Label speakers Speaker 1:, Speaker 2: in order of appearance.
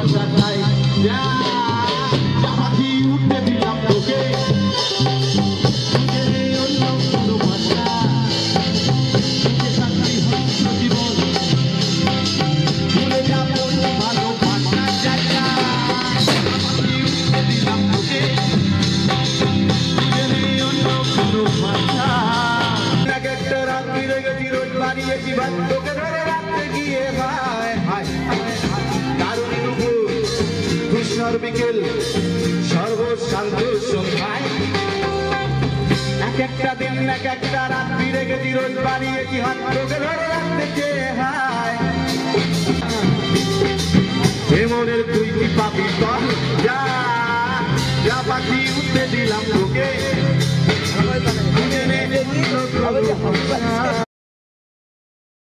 Speaker 1: ভরসাটাই পাখি উঠতে দিলাম তোকে অন্য কোনো ভাষা জীবন ভুলে যাবো ভালো ভাষা জায়গা পাখি উঠতে দিলাম তোকে অন্য কোনো ভাষা একটা রাত ফিরে গেছি রোজ বাড়িয়েছি ভাত তোকে ধরে রাখতে গিয়ে হায় হায় দারুণ দুপুর কৃষ্ণর বিকেল সর্বশান্ত সন্ধ্যায় এক একটা দিন এক একটা রাত ফিরে গেছি রোজ বাড়িয়েছি হাত তোকে ধরে রাখতে গিয়ে হায় মনের তুই কি পাবি তল যা যা পাখি উঠতে দিলাম তোকে